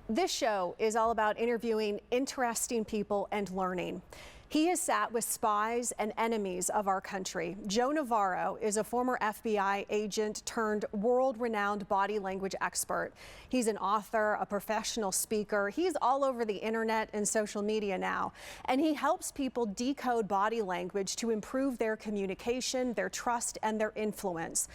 This show is all about interviewing interesting people and learning. He has sat with spies and enemies of our country. Joe Navarro is a former FBI agent turned world-renowned body language expert. He's an author, a professional speaker. He's all over the internet and social media now, and he helps people decode body language to improve their communication, their trust, and their influence.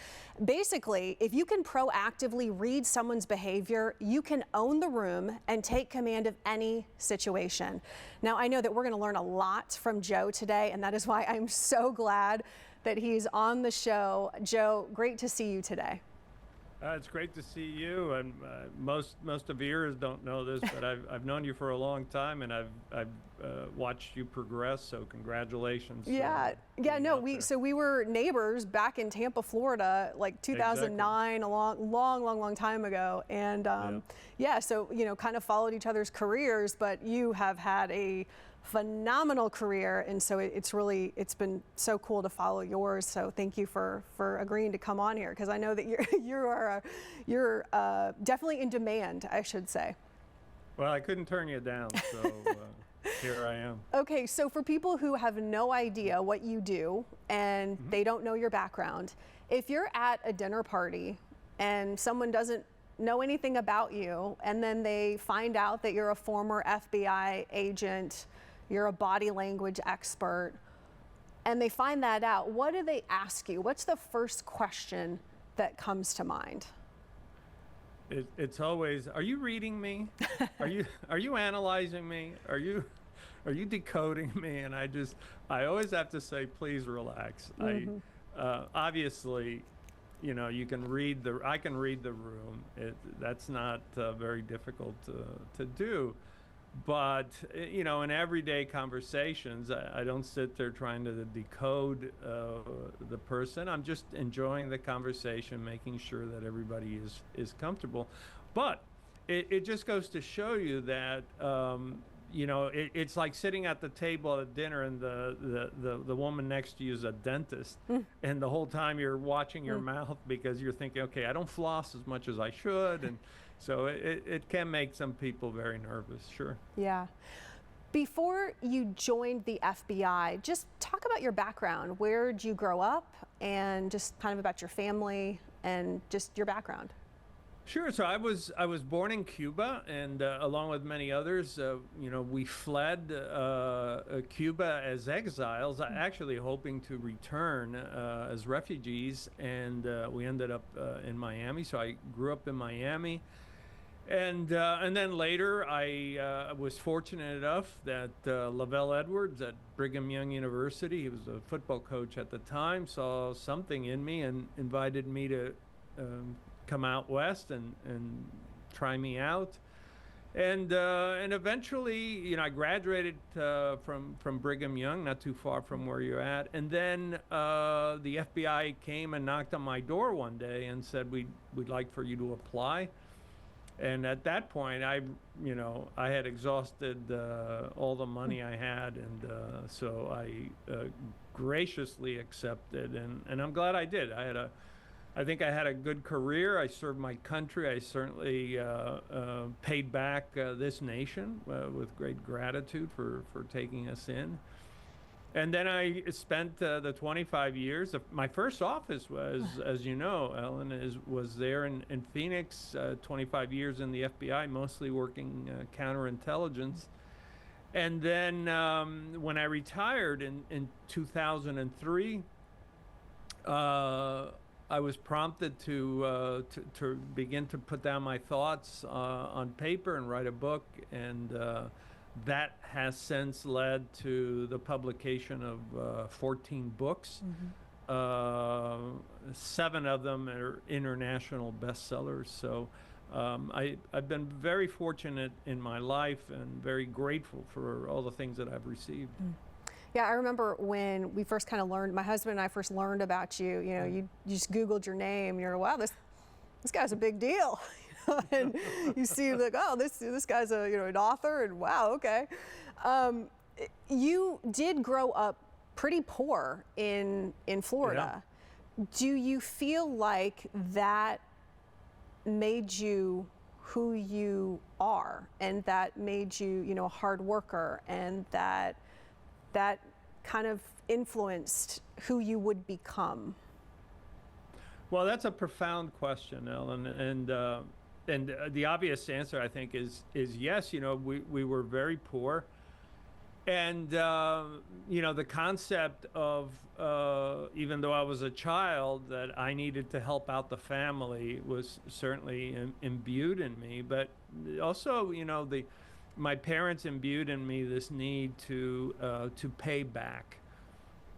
Basically, if you can proactively read someone's behavior, you can own the room and take command of any situation. Now, I know that we're going to learn a lot from Joe today, and that is why I'm so glad that he's on the show. Joe, great to see you today. It's great to see you, and most of viewers don't know this, but I've known you for a long time, and I've watched you progress. So congratulations. Yeah, no, we were neighbors back in Tampa, Florida, like 2009, exactly. A long time ago, and yeah, so kind of followed each other's careers, but you have had a phenomenal career, and so it's been so cool to follow yours. So thank you for agreeing to come on here, because I know that you're definitely in demand, I should say. Well, I couldn't turn you down, so here I am. Okay, so for people who have no idea what you do and they don't know your background, if you're at a dinner party and someone doesn't know anything about you, and then they find out that you're a former FBI agent, you're a body language expert, and they find that out, what do they ask you? What's the first question that comes to mind? It's always, are you reading me? Are you analyzing me? Are you decoding me? And I always have to say, please relax. Obviously, you can read I can read the room. That's not very difficult to do. But, in everyday conversations, I don't sit there trying to decode the person. I'm just enjoying the conversation, making sure that everybody is comfortable. But it just goes to show you that, it's like sitting at the table at dinner, and the woman next to you is a dentist. And the whole time you're watching your mouth, because you're thinking, okay, I don't floss as much as I should. And so it can make some people very nervous, sure. Yeah. Before you joined the FBI, just talk about your background. Where did you grow up, and just kind of about your family and just your background? Sure. So I was born in Cuba, and along with many others, we fled Cuba as exiles, actually hoping to return as refugees, and we ended up in Miami. So I grew up in Miami, and then later I was fortunate enough that Lavelle Edwards at Brigham Young University, he was a football coach at the time, saw something in me and invited me to come out west and try me out, and eventually, I graduated from Brigham Young, not too far from where you're at, and then the FBI came and knocked on my door one day and said, we'd like for you to apply. And at that point, I had exhausted all the money I had, and so I graciously accepted, and I'm glad I did. I think I had a good career. I served my country. I certainly paid back this nation with great gratitude for taking us in. And then I spent the 25 years. My first office was, as you know, Ellen, was there in Phoenix, 25 years in the FBI, mostly working counterintelligence. And then when I retired in 2003, I was prompted to begin to put down my thoughts on paper and write a book, and that has since led to the publication of 14 books. 7 of them are international bestsellers. So I've been very fortunate in my life and very grateful for all the things that I've received. Yeah, I remember when we first kind of learned, my husband and I first learned about you, you just Googled your name, you're, wow, this guy's a big deal. And you see like, oh, this guy's an author, and wow, okay. You did grow up pretty poor in Florida. Yeah. Do you feel like that made you who you are, and that made you, you know, a hard worker, and that kind of influenced who you would become? Well, that's a profound question, Ellen, and the obvious answer, I think, is yes. You know, we were very poor, and you know, the concept of even though I was a child, that I needed to help out the family was certainly imbued in me. But also, you know, my parents imbued in me this need to pay back.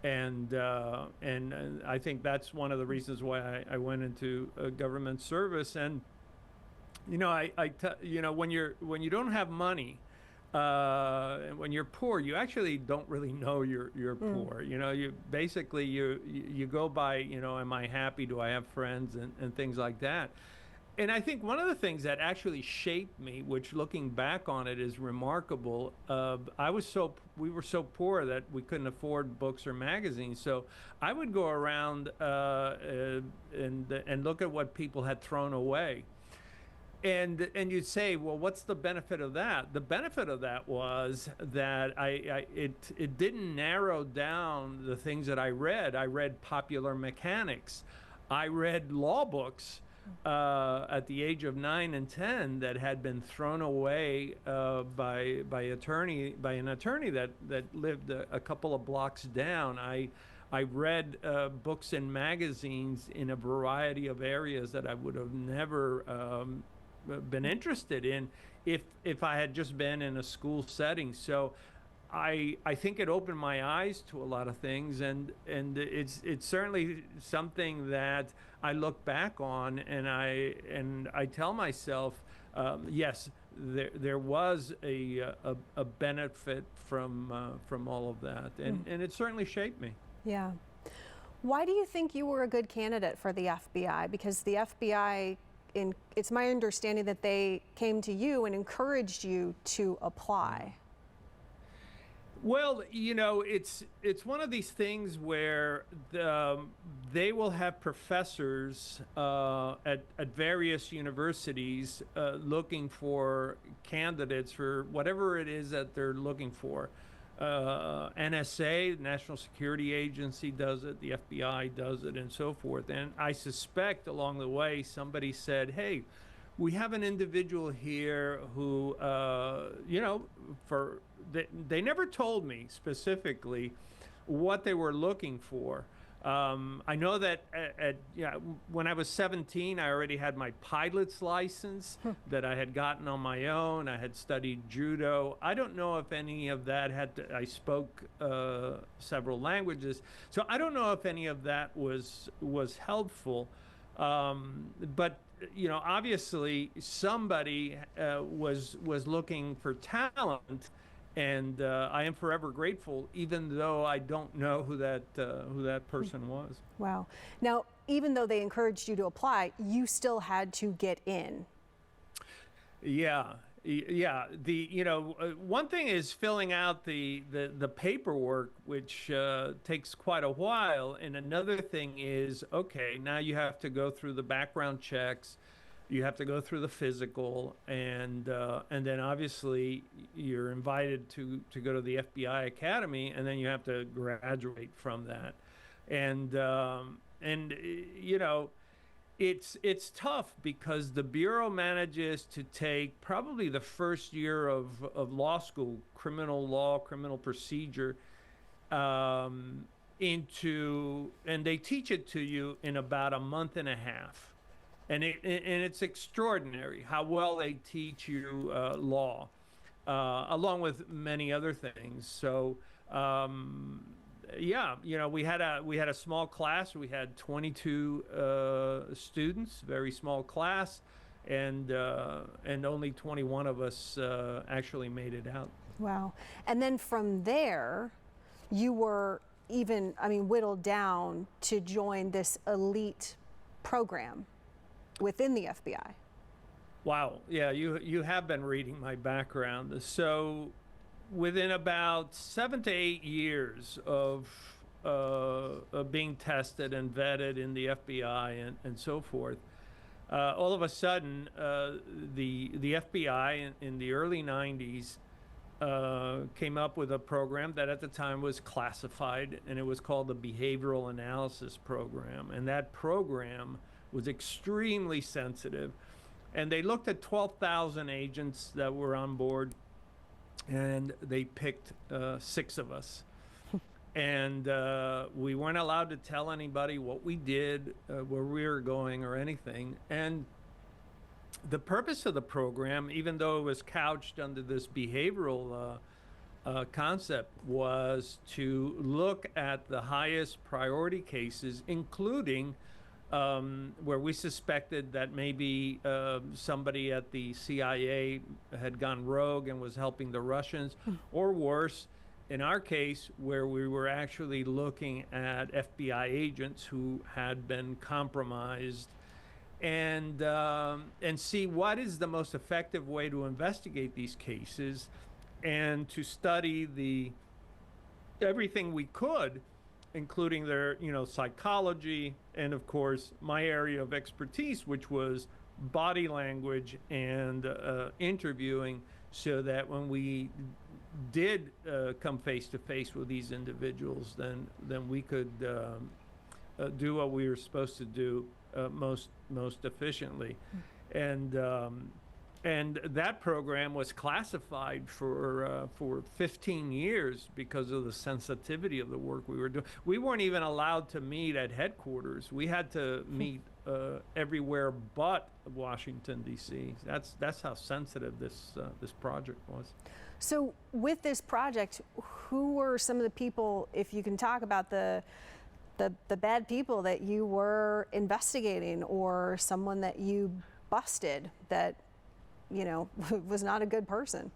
And I think that's one of the reasons why I went into government service. And you know, you know, when you don't have money, when you're poor, you actually don't really know you're poor. You know, you basically you go by, you know, am I happy? Do I have friends? And things like that. And I think one of the things that actually shaped me, which looking back on it is remarkable, we were so poor that we couldn't afford books or magazines. So I would go around and look at what people had thrown away. And you'd say, well, what's the benefit of that? The benefit of that was that it didn't narrow down the things that I read. I read popular mechanics. I read law books at the age of 9 and 10 that had been thrown away by an attorney that lived a couple of blocks down. I read books and magazines in a variety of areas that I would have never been interested in if I had just been in a school setting. So I think it opened my eyes to a lot of things, and it's certainly something that I look back on, and I tell myself, yes, there was a benefit from all of that, and it certainly shaped me. Yeah. Why do you think you were a good candidate for the FBI? Because the FBI, it's my understanding that they came to you and encouraged you to apply. Well, you know, it's one of these things where they will have professors at various universities looking for candidates for whatever it is that they're looking for. NSA, National Security Agency, does it, the FBI does it, and so forth. And I suspect along the way somebody said, hey, we have an individual here who, you know, they never told me specifically what they were looking for. I know that when I was 17, I already had my pilot's license that I had gotten on my own. I had studied judo. I don't know if any of that I spoke several languages. So I don't know if any of that was helpful. But you know, obviously somebody was looking for talent, and I am forever grateful, even though I don't know who that person was. Wow. Now, even though they encouraged you to apply, you still had to get in. Yeah. You know, one thing is filling out the paperwork, which takes quite a while, and another thing is, okay, now you have to go through the background checks, you have to go through the physical, and then obviously you're invited to go to the FBI Academy, and then you have to graduate from that, and you know, it's tough because the Bureau manages to take probably the first year of law school, criminal law, criminal procedure, and they teach it to you in about a month and a half. And it's extraordinary how well they teach you law, along with many other things. So, yeah, you know, we had a small class. We had 22 students, very small class, and only 21 of us actually made it out. Wow. And then from there, you were whittled down to join this elite program within the FBI. Wow. Yeah, you have been reading my background. So within about 7 to 8 years of being tested and vetted in the FBI and so forth, All of a sudden, the FBI in the early 90s came up with a program that at the time was classified, and it was called the Behavioral Analysis Program. And that program was extremely sensitive. And they looked at 12,000 agents that were on board, and they picked 6 of us. And we weren't allowed to tell anybody what we did, where we were going, or anything. And the purpose of the program, even though it was couched under this behavioral concept, was to look at the highest priority cases, including where we suspected that maybe somebody at the CIA had gone rogue and was helping the Russians, or worse, in our case, where we were actually looking at FBI agents who had been compromised, and see what is the most effective way to investigate these cases, and to study everything we could, including their psychology, and of course my area of expertise, which was body language and interviewing, so that when we did come face to face with these individuals, then we could do what we were supposed to do most efficiently. And that program was classified for 15 years because of the sensitivity of the work we were doing. We weren't even allowed to meet at headquarters. We had to meet everywhere but Washington, D.C. That's how sensitive this project was. So with this project, who were some of the people, if you can talk about the bad people that you were investigating, or someone that you busted that was not a good person?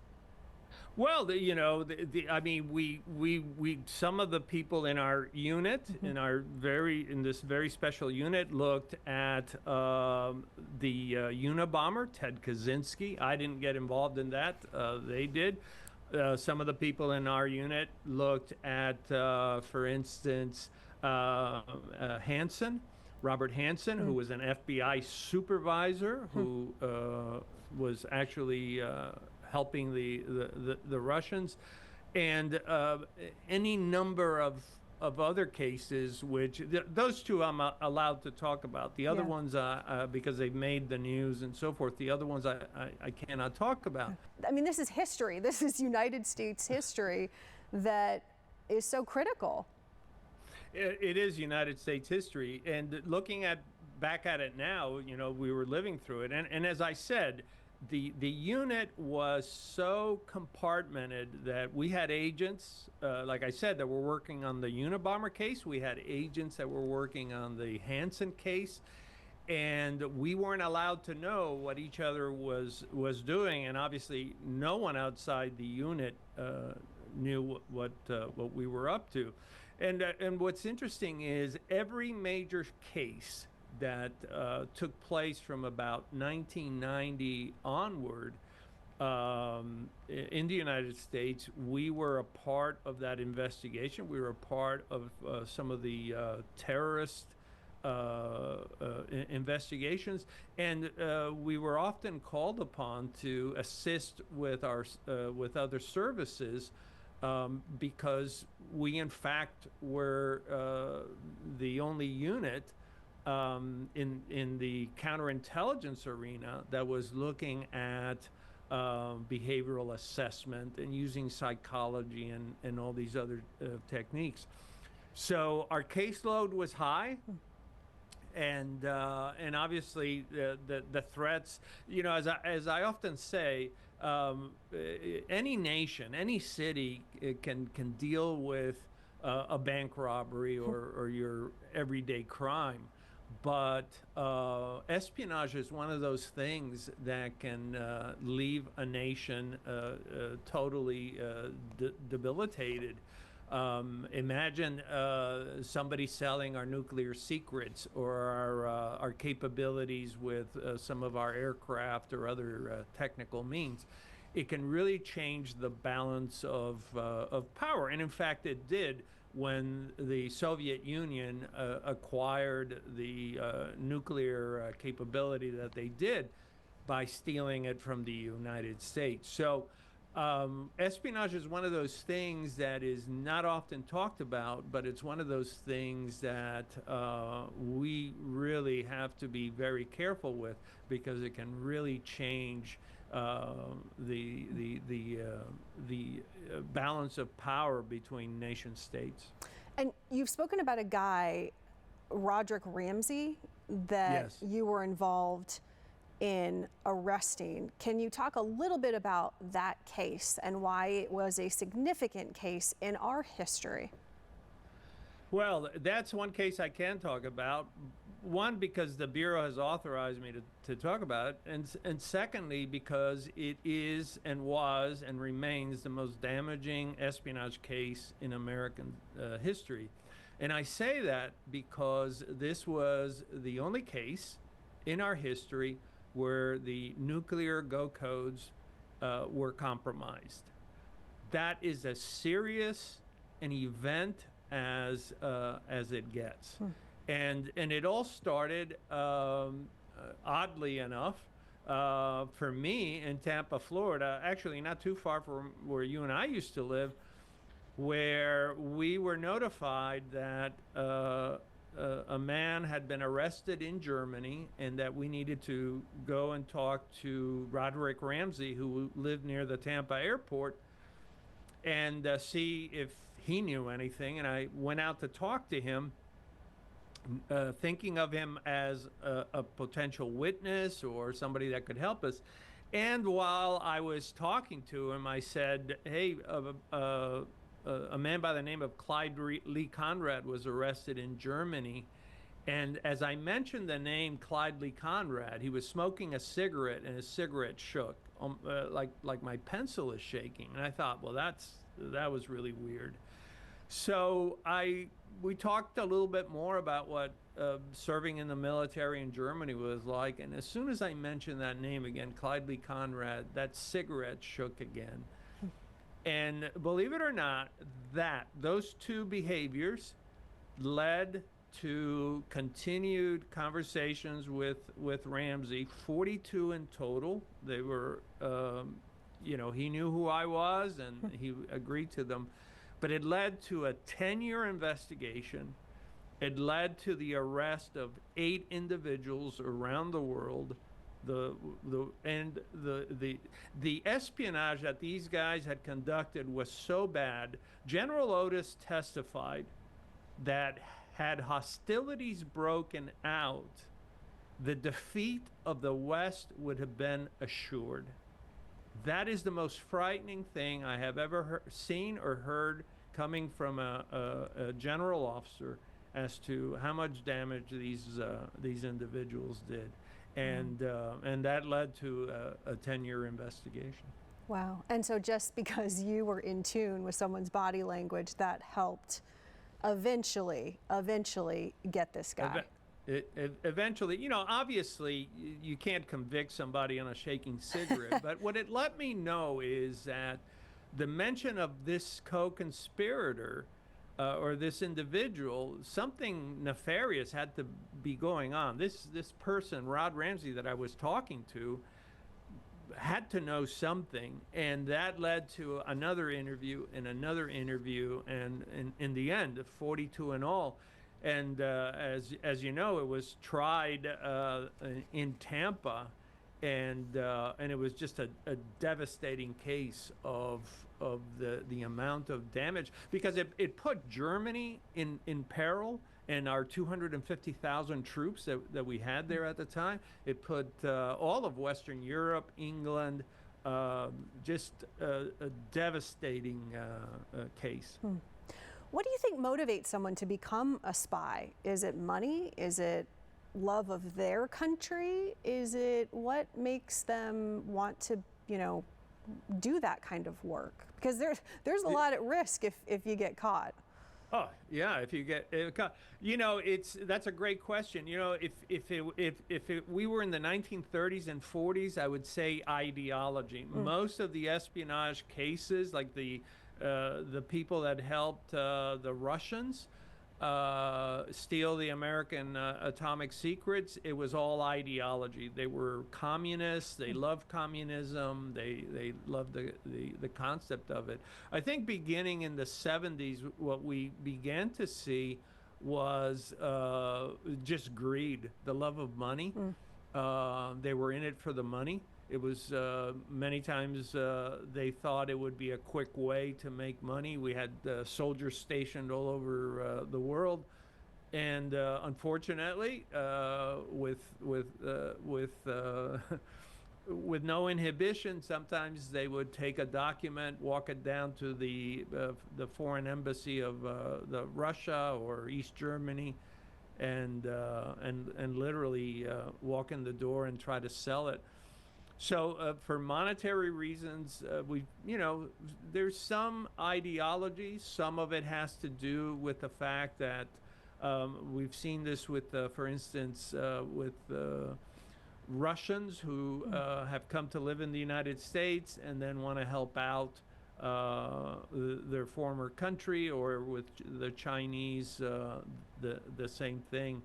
Well, I mean, we some of the people in our unit, in this very special unit, looked at the Unabomber, Ted Kaczynski. I didn't get involved in that. They did. Some of the people in our unit looked at, for instance, Hansen, Robert Hansen, who was an FBI supervisor, who was actually helping the Russians, and any number of other cases, which those 2 I'm allowed to talk about. The other ones, because they've made the news and so forth, the other ones I cannot talk about. I mean, this is history. This is United States history that is so critical. It is United States history, and looking back at it now, we were living through it, and as I said, the unit was so compartmented that we had agents, like I said, that were working on the Unabomber case. We had agents that were working on the Hansen case, and we weren't allowed to know what each other was doing, and obviously no one outside the unit knew what we were up to. And what's interesting is every major case that took place from about 1990 onward in the United States, we were a part of that investigation. We were a part of some of the terrorist investigations, and we were often called upon to assist with with other services, because we in fact were the only unit in the counterintelligence arena that was looking at behavioral assessment and using psychology and all these other techniques. So our caseload was high, and obviously the threats, as I often say, any nation, any city can deal with a bank robbery or your everyday crime. But espionage is one of those things that can leave a nation totally debilitated. Imagine somebody selling our nuclear secrets or our capabilities with some of our aircraft or other technical means. It can really change the balance of power, and in fact it did when the Soviet Union acquired the nuclear capability that they did by stealing it from the United States. So espionage is one of those things that is not often talked about, but it's one of those things that we really have to be very careful with, because it can really change the balance of power between nation states. And you've spoken about a guy, Rodrik Ramsey, that Yes. you were involved in arresting. Can you talk a little bit about that case and why it was a significant case in our history? Well, that's one case I can talk about. One, because the Bureau has authorized me to talk about it, and secondly, because it is and was and remains the most damaging espionage case in American history. And I say that because this was the only case in our history where the nuclear go codes were compromised. That is as serious an event as it gets. And it all started, oddly enough, for me in Tampa, Florida, actually not too far from where you and I used to live, where we were notified that a man had been arrested in Germany and that we needed to go and talk to Rodrik Ramsey, who lived near the Tampa airport, and see if he knew anything. And I went out to talk to him, thinking of him as a potential witness or somebody that could help us. And while I was talking to him, I said, hey, a man by the name of Clyde Lee Conrad was arrested in Germany. And as I mentioned the name Clyde Lee Conrad, he was smoking a cigarette, and his cigarette shook, like my pencil is shaking. And I thought, well, that was really weird. So we talked a little bit more about what serving in the military in Germany was like. And as soon as I mentioned that name again, Clyde Lee Conrad, that cigarette shook again. And believe it or not, those two behaviors led to continued conversations with Ramsey, 42 in total. They were, he knew who I was and he agreed to them. But it led to a 10-year investigation. It led to the arrest of 8 individuals around the world. The espionage that these guys had conducted was so bad. General Otis testified that had hostilities broken out, the defeat of the West would have been assured. That is the most frightening thing I have ever seen or heard coming from a general officer as to how much damage these individuals did. And that led to a 10-year investigation. Wow. And so just because you were in tune with someone's body language, that helped eventually get this guy. Eventually, obviously you can't convict somebody on a shaking cigarette, but what it let me know is that the mention of this co-conspirator or this individual, something nefarious had to be going on. This person, Rod Ramsey, that I was talking to, had to know something, and that led to another interview and another interview, and in the end, 42 in all. And as you know, it was tried in Tampa, and it was just a devastating case of the amount of damage, because it put Germany in peril, and our 250,000 troops that we had there at the time. It put all of Western Europe, England, just a devastating case. What do you think motivates someone to become a spy? Is it money? Is it love of their country? Is it what makes them want to, do that kind of work? Because there's a lot at risk if you get caught. Oh yeah, if you get caught, that's a great question. If we were in the 1930s and 40s, I would say ideology. Most of the espionage cases, like the The people that helped the Russians steal the American atomic secrets, it was all ideology. They were communists. They loved communism. They loved the concept of it. I think beginning in the 70s, what we began to see was just greed, the love of money. They were in it for the money. It was many times they thought it would be a quick way to make money. We had soldiers stationed all over the world, and unfortunately, with with no inhibition, sometimes they would take a document, walk it down to the foreign embassy of the Russia or East Germany, and literally walk in the door and try to sell it. So for monetary reasons, there's some ideology. Some of it has to do with the fact that we've seen this with, for instance, with Russians who have come to live in the United States and then want to help out their former country, or with the Chinese, the same thing.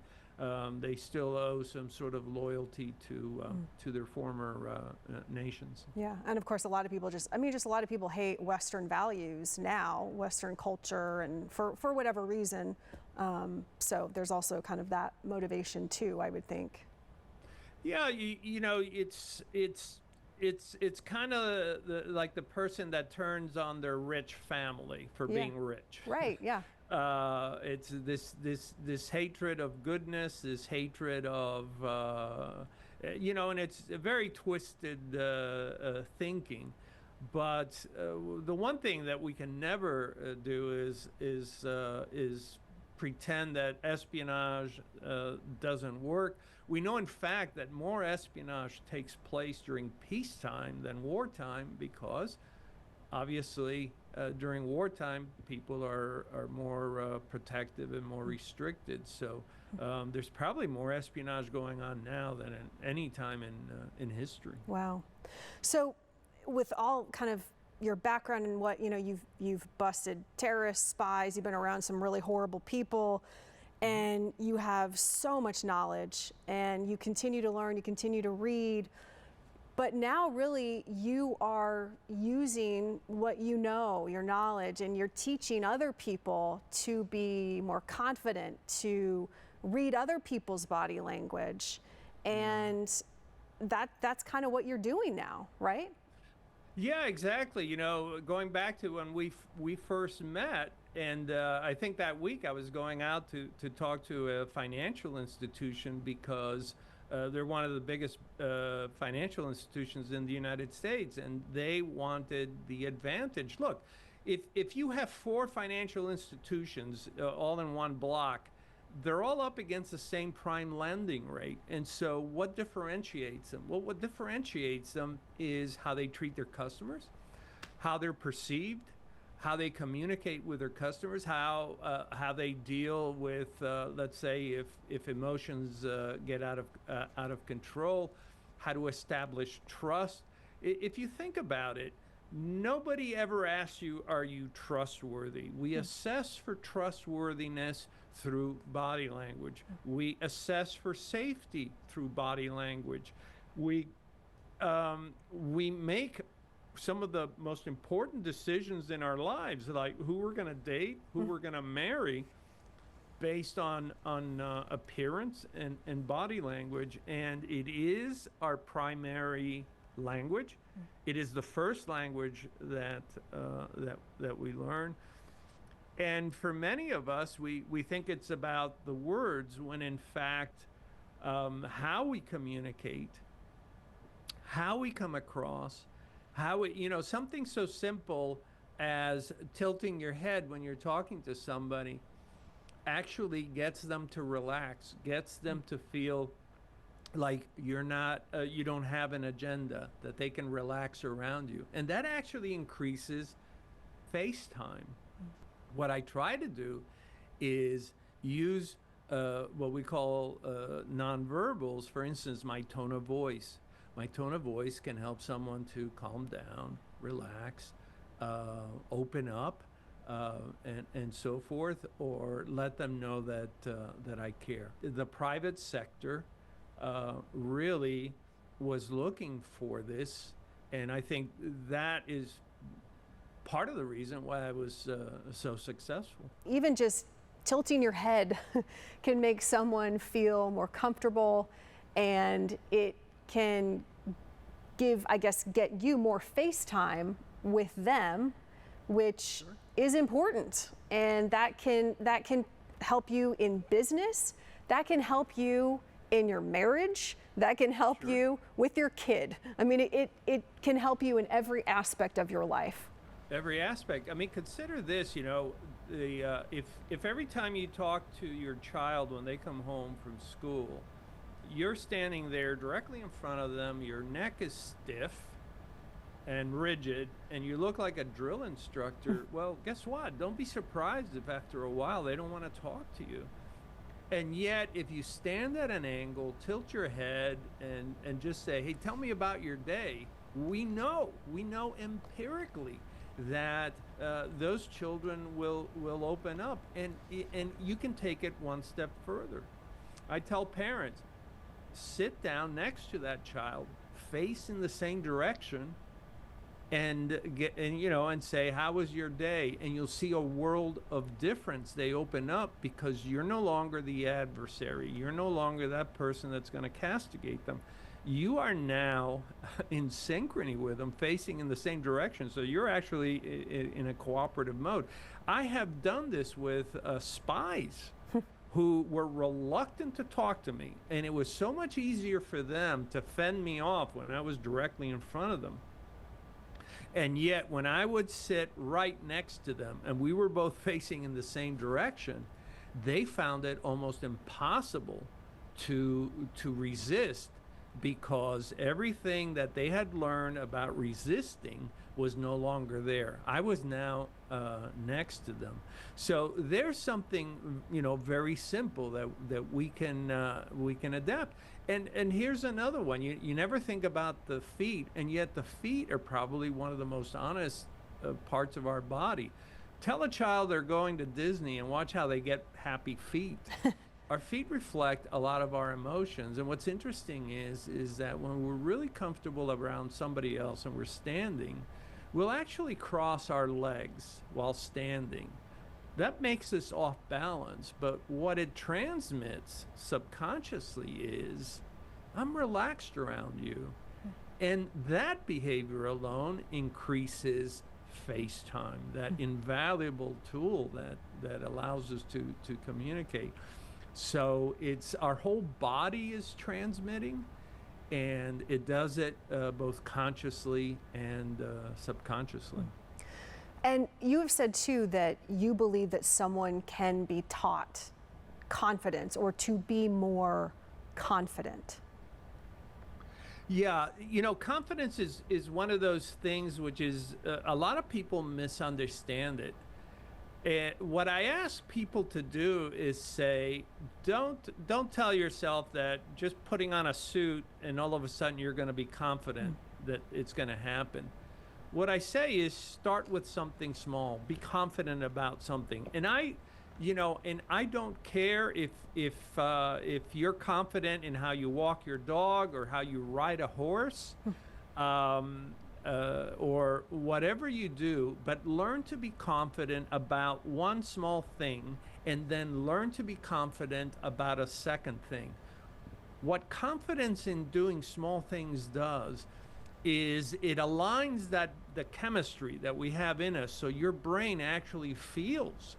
They still owe some sort of loyalty to their former nations. Yeah, and of course, a lot of people just a lot of people hate Western values now, Western culture, and for whatever reason. So there's also kind of that motivation too, I would think. Yeah, it's kind of like the person that turns on their rich family for being rich. Right. Yeah. It's this hatred of goodness, this hatred of and it's a very twisted thinking. But the one thing that we can never do is pretend that espionage doesn't work. We know, in fact, that more espionage takes place during peacetime than wartime, because obviously during wartime people are more protective and more restricted. So there's probably more espionage going on now than at any time in history. Wow. So with all kind of your background and what you've busted terrorists, spies, you've been around some really horrible people, and you have so much knowledge, and you continue to learn, you continue to read, but now really you are using what you know, your knowledge, and you're teaching other people to be more confident, to read other people's body language, and that's kind of what you're doing now, right? Yeah, exactly. Going back to when we first met, and I think that week I was going out to talk to a financial institution, because they're one of the biggest financial institutions in the United States, and they wanted the advantage. Look, if you have 4 financial institutions all in one block, they're all up against the same prime lending rate. And so what differentiates them? Well, what differentiates them is how they treat their customers, how they're perceived, how they communicate with their customers, how they deal with, let's say, if emotions get out of control, how to establish trust. If you think about it, nobody ever asks you, are you trustworthy? We assess for trustworthiness through body language. We assess for safety through body language. We make some of the most important decisions in our lives, like who we're going to date, who we're going to marry, based on appearance and body language. And it is our primary language. It is the first language that we learn. And for many of us, we think it's about the words, when in fact, how we communicate, how we come across, something so simple as tilting your head when you're talking to somebody actually gets them to relax, gets them to feel like you don't have an agenda, that they can relax around you. And that actually increases face time. What I try to do is use what we call nonverbals. For instance, my tone of voice. My tone of voice can help someone to calm down, relax, open up, and so forth, or let them know that that I care. The private sector really was looking for this, and I think that is part of the reason why I was so successful. Even just tilting your head can make someone feel more comfortable, and it can give, I guess, get you more face time with them, which is important. And that can help you in business, that can help you in your marriage, that can help you with your kid. I mean, it can help you in every aspect of your life. Every aspect. I mean, consider this, if every time you talk to your child when they come home from school, you're standing there directly in front of them, your neck is stiff and rigid, and you look like a drill instructor, well, guess what? Don't be surprised if after a while they don't want to talk to you. And yet, if you stand at an angle, tilt your head, and just say, hey, tell me about your day, we know empirically that those children will open up, and you can take it one step further. I tell parents, sit down next to that child, face in the same direction, and say, how was your day? And you'll see a world of difference. They open up because you're no longer the adversary. You're no longer that person that's going to castigate them. You are now in synchrony with them, facing in the same direction. So you're actually in a cooperative mode. I have done this with spies who were reluctant to talk to me. And it was so much easier for them to fend me off when I was directly in front of them. And yet when I would sit right next to them and we were both facing in the same direction, they found it almost impossible to resist, because everything that they had learned about resisting was no longer there. I was now next to them. So there's something very simple that we can adapt. And here's another one. You never think about the feet, and yet the feet are probably one of the most honest parts of our body. Tell a child they're going to Disney and watch how they get happy feet. Our feet reflect a lot of our emotions, and what's interesting is that when we're really comfortable around somebody else and we're standing, we'll actually cross our legs while standing. That makes us off balance, but what it transmits subconsciously is, I'm relaxed around you. And that behavior alone increases face time, that invaluable tool that allows us to communicate. So it's our whole body is transmitting, and it does it both consciously and subconsciously. And you have said too that you believe that someone can be taught confidence, or to be more confident. Yeah, confidence is one of those things which is a lot of people misunderstand it. What I ask people to do is say, don't tell yourself that just putting on a suit and all of a sudden you're going to be confident that it's going to happen. What I say is, start with something small. Be confident about something. And I don't care if you're confident in how you walk your dog or how you ride a horse. Or whatever you do, but learn to be confident about one small thing, and then learn to be confident about a second thing. What confidence in doing small things does is it aligns the chemistry that we have in us, so your brain actually feels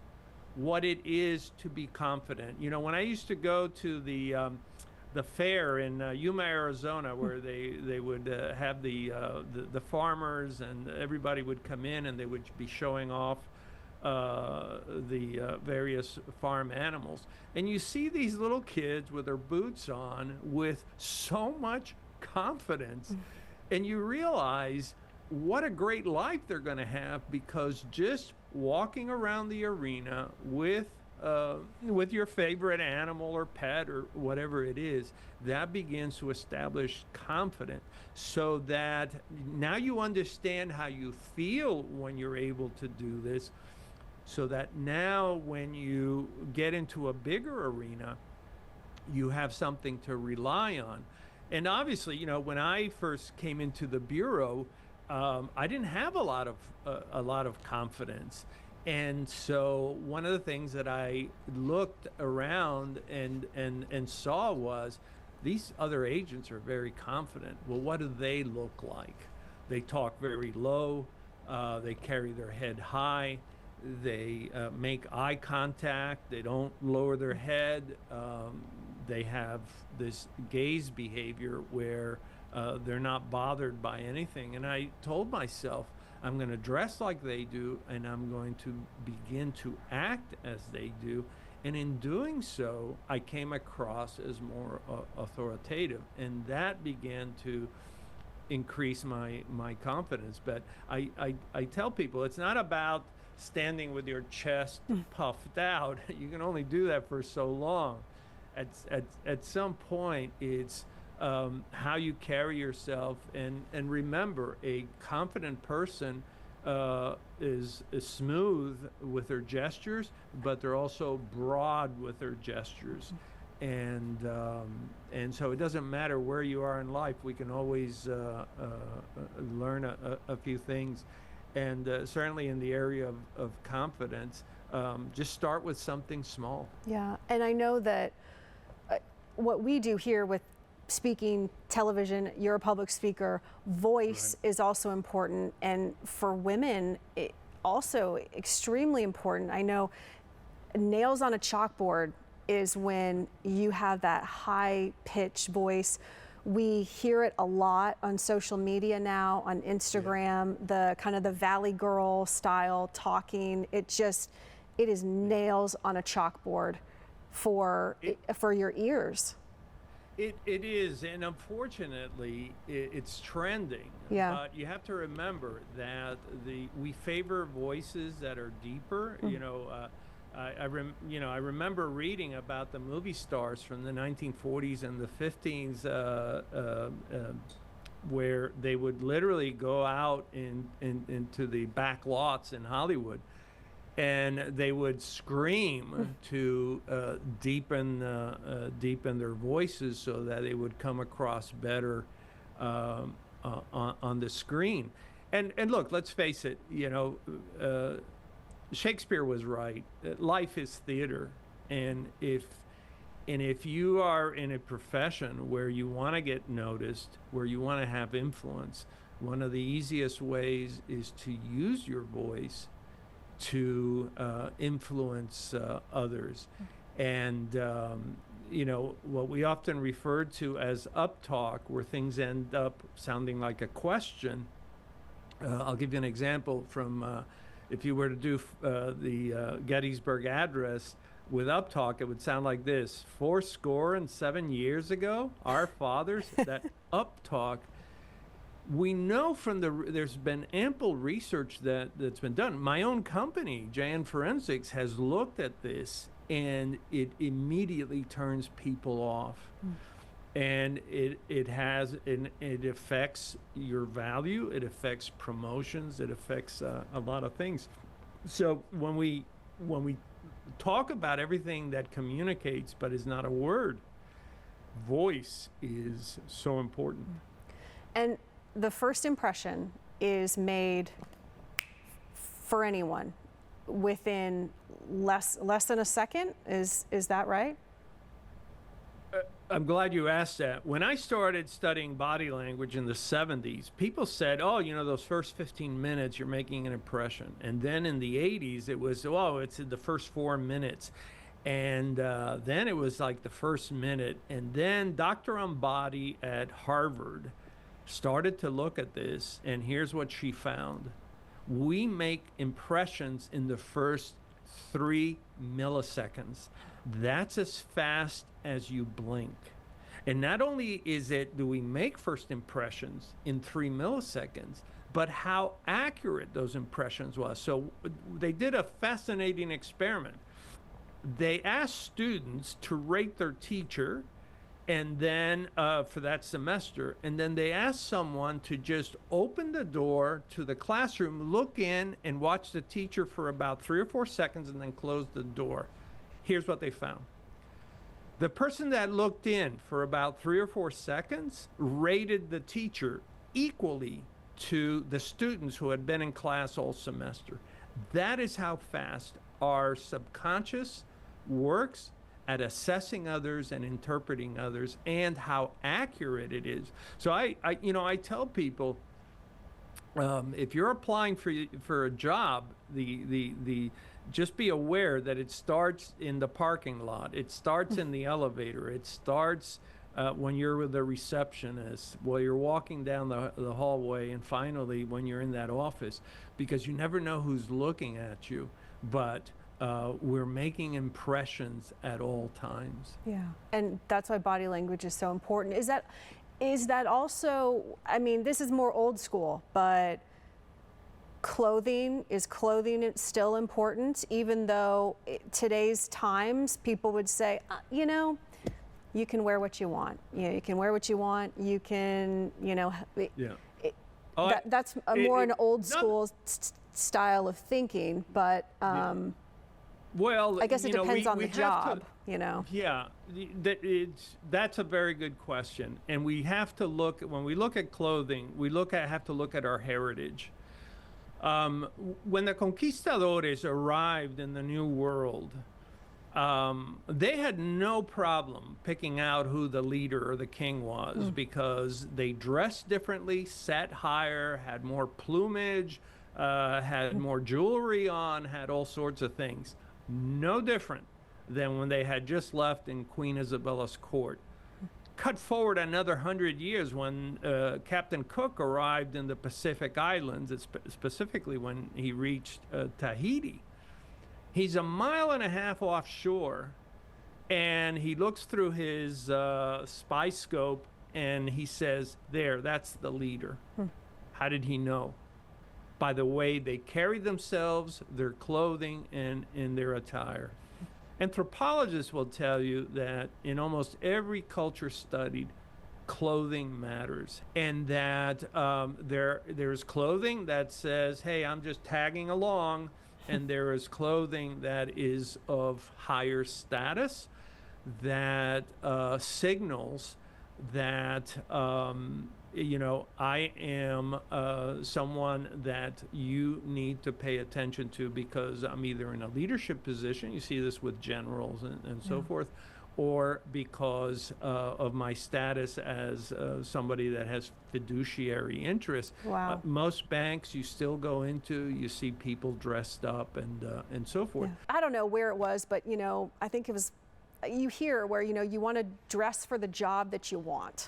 what it is to be confident. When I used to go to the fair in Yuma, Arizona, where they would have the farmers, and everybody would come in and they would be showing off the various farm animals. And you see these little kids with their boots on with so much confidence, and you realize what a great life they're going to have, because just walking around the arena with with your favorite animal or pet or whatever it is, that begins to establish confidence, so that now you understand how you feel when you're able to do this, so that now when you get into a bigger arena, you have something to rely on. And obviously, you know, when I first came into the Bureau, I didn't have a lot of confidence. And so one of the things that I looked around and saw was, these other agents are very confident. Well, what do they look like? They talk very low. They carry their head high. They make eye contact. They don't lower their head. They have this gaze behavior where they're not bothered by anything. And I told myself, I'm going to dress like they do, and I'm going to begin to act as they do. And in doing so, I came across as more authoritative, and that began to increase my confidence. But I tell people, it's not about standing with your chest puffed out. You can only do that for so long. At some point, it's how you carry yourself, and remember, a confident person is smooth with their gestures, but they're also broad with their gestures, and so it doesn't matter where you are in life. We can always learn a few things, and certainly in the area of confidence, just start with something small. Yeah, and I know that what we do here with speaking television, you're a public speaker, voice is also important, and for women, it also extremely important. I know nails on a chalkboard is when you have that high pitched voice. We hear it a lot on social media now, on Instagram, the kind of the Valley Girl style talking. It is nails on a chalkboard for your ears. It is, and unfortunately, it's trending. Yeah. But you have to remember that we favor voices that are deeper. You know, I remember reading about the movie stars from the 1940s and the 50s, where they would literally go out into the back lots in Hollywood, and they would scream to deepen their voices so that they would come across better on the screen. And look, let's face it, you know, Shakespeare was right. Life is theater, and if you are in a profession where you want to get noticed, where you want to have influence, one of the easiest ways is to use your voice to influence others. And you know, what we often refer to as uptalk, where things end up sounding like a question. I'll give you an example from if you were to do the Gettysburg Address with uptalk, it would sound like this: 7 years ago, our fathers. That uptalk. We know from there's been ample research that's been done. My own company, JN Forensics, has looked at this, and it immediately turns people off. And it affects your value, it affects promotions, it affects a lot of things. So when we talk about everything that communicates but is not a word, voice is so important. And the first impression is made for anyone within less than a second. Is that right? I'm glad you asked that. When I started studying body language in the 70s, people said, oh, you know, those first 15 minutes, you're making an impression. And then in the 80s, it was, oh, it's in the first 4 minutes. And then it was like the first minute. And then Dr. Ambati at Harvard started to look at this, and here's what she found. We make impressions in the first 3 milliseconds. That's as fast as you blink. And not only do we make first impressions in 3 milliseconds, but how accurate those impressions was. So they did a fascinating experiment. they asked students to rate their teacher, and then for that semester, and then they asked someone to just open the door to the classroom, look in, and watch the teacher for about 3 or 4 seconds, and then close the door. Here's what they found. The person that looked in for about 3 or 4 seconds rated the teacher equally to the students who had been in class all semester. That is how fast our subconscious works at assessing others and interpreting others, and how accurate it is. So I tell people, if you're applying for a job, just be aware that it starts in the parking lot. It starts in the elevator. It starts when you're with the receptionist, while you're walking down the hallway, and finally when you're in that office, because you never know who's looking at you. But we're making impressions at all times. Yeah, and that's why body language is so important. Is that also, I mean, this is more old school, but is clothing still important, even though today's times people would say, you can wear what you want. You can wear what you want. You can, Yeah. That's more an old school style of thinking, but well, I guess it depends on the job, Yeah, that's a very good question, and we have to look, when we look at clothing, have to look at our heritage. When the conquistadores arrived in the New World, they had no problem picking out who the leader or the king was, because they dressed differently, sat higher, had more plumage, had more jewelry on, had all sorts of things. No different than when they had just left in Queen Isabella's court. Cut forward another 100 years when Captain Cook arrived in the Pacific Islands, specifically when he reached Tahiti. He's 1.5 miles offshore, and he looks through his spy scope, and he says, there, that's the leader. How did he know? By the way they carry themselves, their clothing, and in their attire. Anthropologists will tell you that in almost every culture studied, clothing matters, and that there's clothing that says, hey, I'm just tagging along, and there is clothing that is of higher status, that signals that I am someone that you need to pay attention to, because I'm either in a leadership position, you see this with generals and so forth, or because of my status as somebody that has fiduciary interests. Wow. Most banks you still go into, you see people dressed up and so forth. Yeah. I don't know where it was, but I think it was, you hear where you want to dress for the job that you want.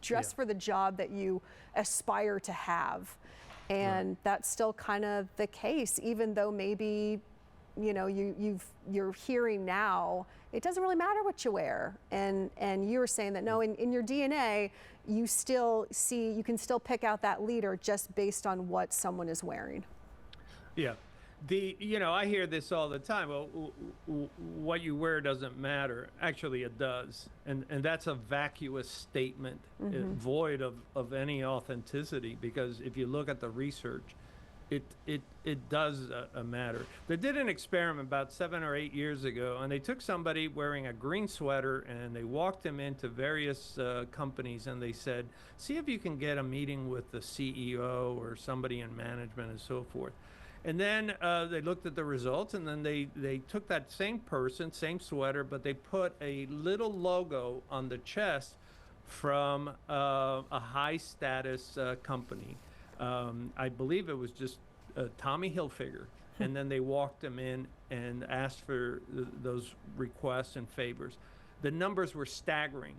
Dress for the job that you aspire to have. And that's still kind of the case, even though maybe, you're hearing now, it doesn't really matter what you wear. And you were saying that, no, in your DNA, you can still pick out that leader just based on what someone is wearing. Yeah. I hear this all the time. Well, what you wear doesn't matter. Actually, it does, and that's a vacuous statement, void of any authenticity. Because if you look at the research, it does matter. They did an experiment about 7 or 8 years ago, and they took somebody wearing a green sweater and they walked him into various companies, and they said, see if you can get a meeting with the CEO or somebody in management and so forth. And then they looked at the results, and then they took that same person, same sweater, but they put a little logo on the chest from a high-status company. I believe it was just Tommy Hilfiger. And then they walked them in and asked for those requests and favors. The numbers were staggering.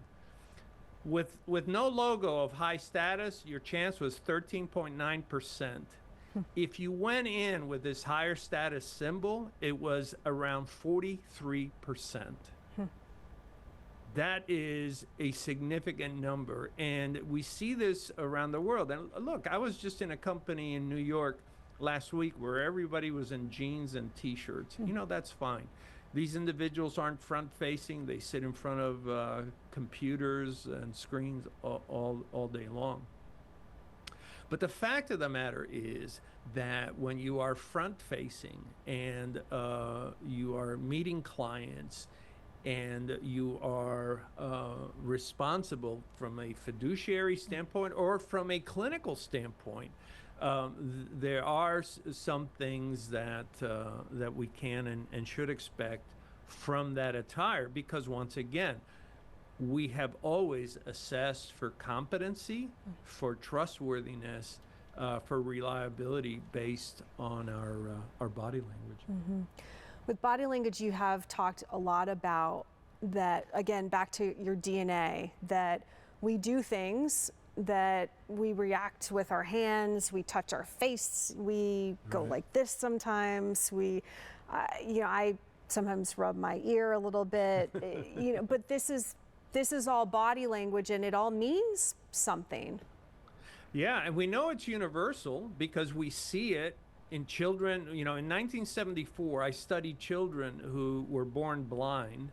With no logo of high status, your chance was 13.9%. If you went in with this higher status symbol, it was around 43%. That is a significant number, and we see this around the world. And look, I was just in a company in New York last week where everybody was in jeans and t-shirts. That's fine. These individuals aren't front-facing. They sit in front of computers and screens all day long. But the fact of the matter is that when you are front-facing and you are meeting clients and you are responsible from a fiduciary standpoint or from a clinical standpoint, there are some things that that we can and should expect from that attire, because once again, we have always assessed for competency, for trustworthiness, for reliability based on our body language. Mm-hmm. With body language, you have talked a lot about that, again, back to your DNA, that we do things, that we react with our hands, we touch our face, we go like this sometimes, we, I sometimes rub my ear a little bit, but this is all body language and it all means something. Yeah, and we know it's universal because we see it in children. In 1974, I studied children who were born blind,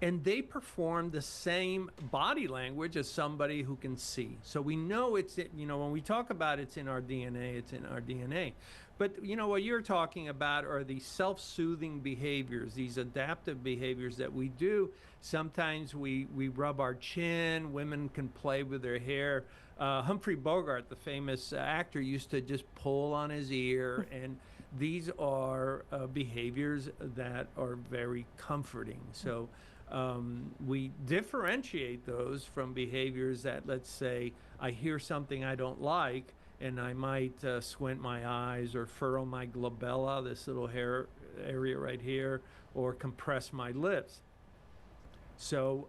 and they perform the same body language as somebody who can see. So we know it's, when we talk about it's in our DNA, it's in our DNA. But what you're talking about are these self-soothing behaviors, these adaptive behaviors that we do. Sometimes we rub our chin, women can play with their hair. Humphrey Bogart, the famous actor, used to just pull on his ear, and these are behaviors that are very comforting. So we differentiate those from behaviors that, let's say, I hear something I don't like, and I might squint my eyes or furrow my glabella, this little hair area right here, or compress my lips. So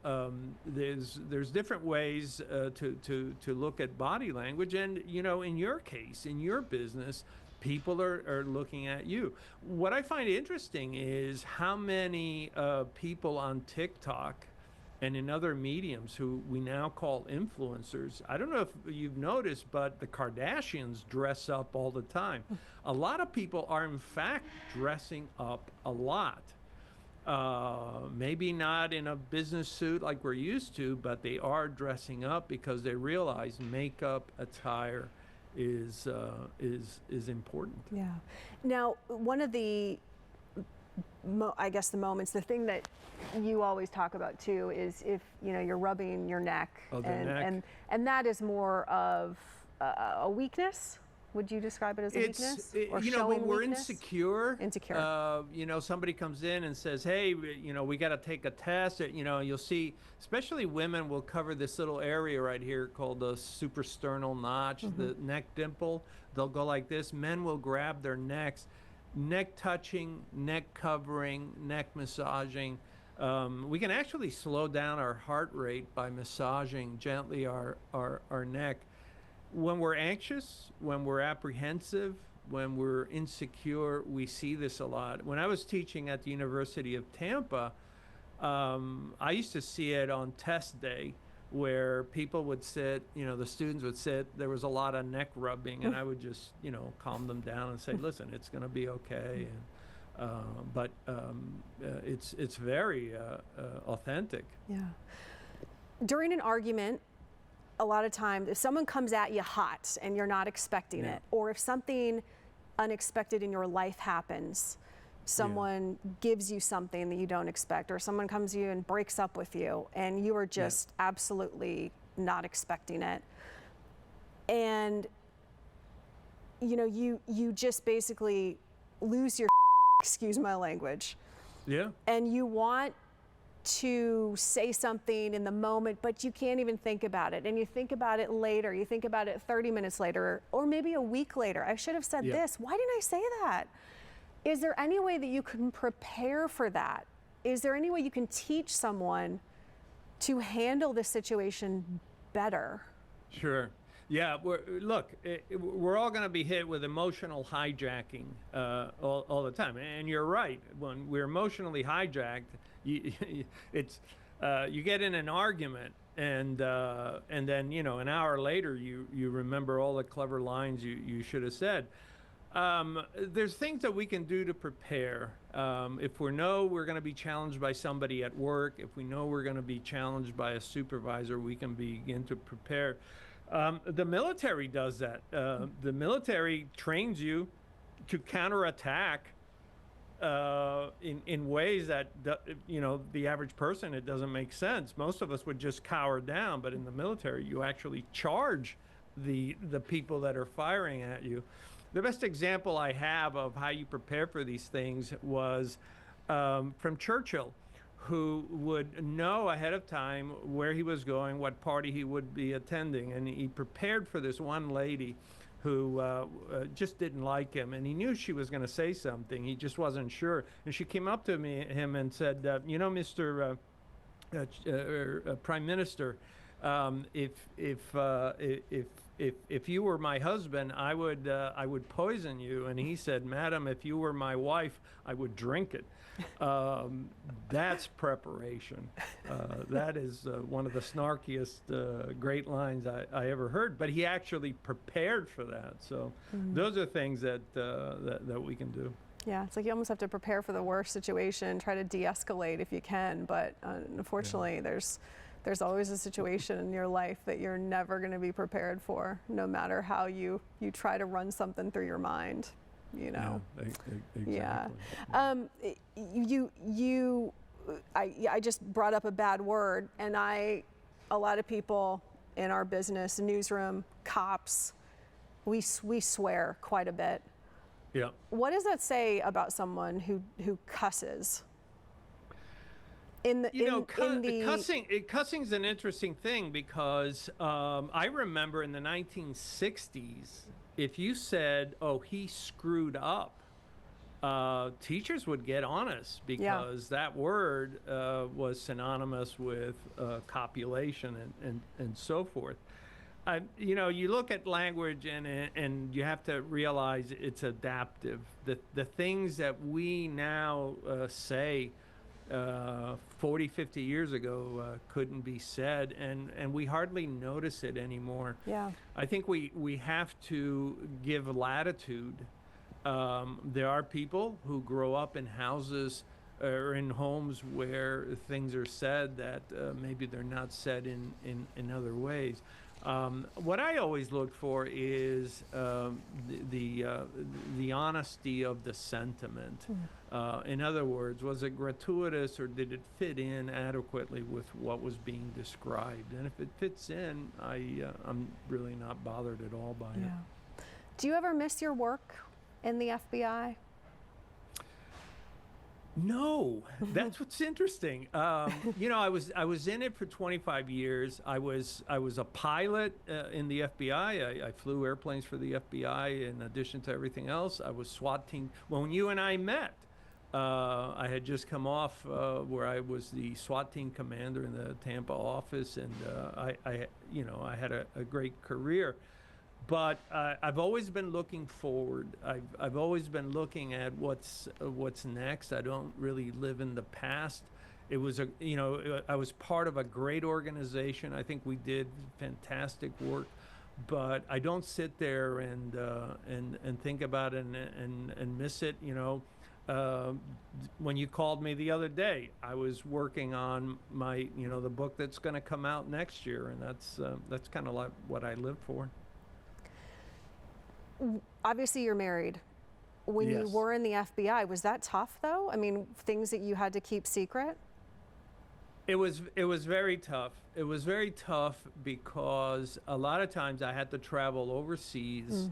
there's different ways to look at body language, and in your case, in your business, people are looking at you. What I find interesting is how many people on TikTok and in other mediums who we now call influencers. I don't know if you've noticed, but the Kardashians dress up all the time. A lot of people are in fact dressing up a lot. Maybe not in a business suit like we're used to, but they are dressing up because they realize makeup, attire is important. Yeah. Now, one of the, I guess the moments, the thing that you always talk about too is if you're rubbing your neck, and that is more of a weakness. Would you describe it as a weakness? Or when we're weakness? insecure, somebody comes in and says, hey, we got to take a test. You'll see, especially women will cover this little area right here called the suprasternal notch, the neck dimple. They'll go like this. Men will grab their necks, neck touching, neck covering, neck massaging. We can actually slow down our heart rate by massaging gently our neck. When we're anxious, when we're apprehensive, when we're insecure, we see this a lot. When I was teaching at the University of Tampa, I used to see it on test day where people would sit, the students would sit, there was a lot of neck rubbing, and I would just, calm them down and say, listen, it's going to be okay. But it's very authentic. Yeah. During an argument, a lot of times, if someone comes at you hot and you're not expecting it, or if something unexpected in your life happens, someone gives you something that you don't expect, or someone comes to you and breaks up with you, and you are just absolutely not expecting it, and you just basically lose your excuse my language. And you want to say something in the moment, but you can't even think about it. And you think about it later. You think about it 30 minutes later, or maybe a week later. I should have said this. Why didn't I say that? Is there any way that you can prepare for that? Is there any way you can teach someone to handle this situation better? Sure. Yeah, we're all going to be hit with emotional hijacking all the time. And you're right. When we're emotionally hijacked, you get in an argument, and then an hour later you remember all the clever lines you should have said. There's things that we can do to prepare. If we know we're going to be challenged by somebody at work, if we know we're going to be challenged by a supervisor, we can begin to prepare. The military does that. The military trains you to counterattack in ways that, the average person, it doesn't make sense. Most of us would just cower down, but in the military, you actually charge the people that are firing at you. The best example I have of how you prepare for these things was from Churchill, who would know ahead of time where he was going, what party he would be attending, and he prepared for this one lady who just didn't like him, and he knew she was going to say something. He just wasn't sure, and she came up to him and said, Mr. Prime Minister, if you were my husband, I would poison you. And he said, Madam, if you were my wife, I would drink it. That's preparation. That is one of the snarkiest great lines I ever heard. But he actually prepared for that. So those are things that we can do. Yeah, it's like you almost have to prepare for the worst situation, try to de-escalate if you can. But unfortunately, there's always a situation in your life that you're never going to be prepared for, no matter how you try to run something through your mind, Yeah, exactly. Yeah. I just brought up a bad word, and a lot of people in our business, newsroom, cops, we swear quite a bit. Yeah. What does that say about someone who cusses? Cussing's an interesting thing because I remember in the 1960s, if you said, "Oh, he screwed up," teachers would get on us because that word was synonymous with copulation and so forth. You look at language and you have to realize it's adaptive. The things that we now say 40, 50 years ago couldn't be said, and we hardly notice it anymore. Yeah. I think we have to give latitude. There are people who grow up in houses or in homes where things are said that maybe they're not said in other ways. What I always look for is the honesty of the sentiment. In other words, was it gratuitous or did it fit in adequately with what was being described? And if it fits in, I'm really not bothered at all by it. Do you ever miss your work in the FBI? No, that's what's interesting. I was in it for 25 years. I was a pilot in the FBI. I flew airplanes for the FBI in addition to everything else. I was SWAT team. When you and I met, I had just come off where I was the SWAT team commander in the Tampa office, and I had a great career. But I've always been looking forward. I've always been looking at what's next. I don't really live in the past. It was I was part of a great organization. I think we did fantastic work, but I don't sit there and think about it and miss it. When you called me the other day, I was working on my the book that's going to come out next year, and that's kind of like what I live for. Obviously, you're married. When you were in the FBI, was that tough, though? I mean, things that you had to keep secret? It was very tough. It was very tough because a lot of times I had to travel overseas,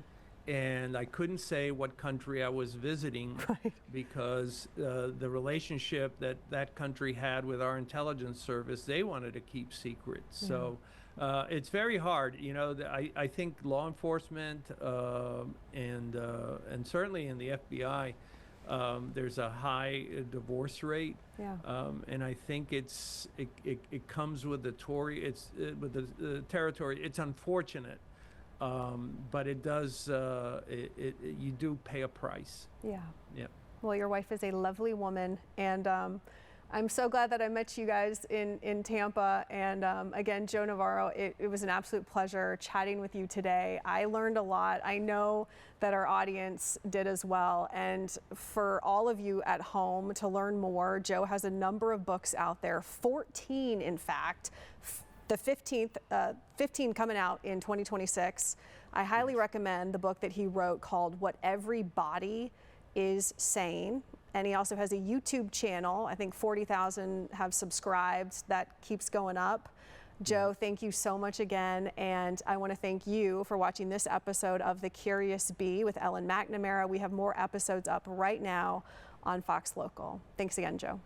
and I couldn't say what country I was visiting because the relationship that country had with our intelligence service, they wanted to keep secret. So. It's very hard, I think law enforcement and certainly in the FBI, there's a high divorce rate, and I think it comes with the territory. It's unfortunate, but it does. You do pay a price. Yeah. Yeah. Well, your wife is a lovely woman, and I'm so glad that I met you guys in Tampa. And again, Joe Navarro, it was an absolute pleasure chatting with you today. I learned a lot. I know that our audience did as well. And for all of you at home to learn more, Joe has a number of books out there, 14 in fact. The 15 coming out in 2026. I highly recommend the book that he wrote called What Every Body Is Saying. And he also has a YouTube channel. I think 40,000 have subscribed. That keeps going up. Joe, thank you so much again. And I want to thank you for watching this episode of The Curious Bee with Ellen McNamara. We have more episodes up right now on Fox Local. Thanks again, Joe.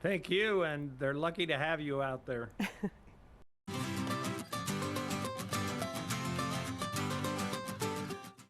Thank you, and they're lucky to have you out there.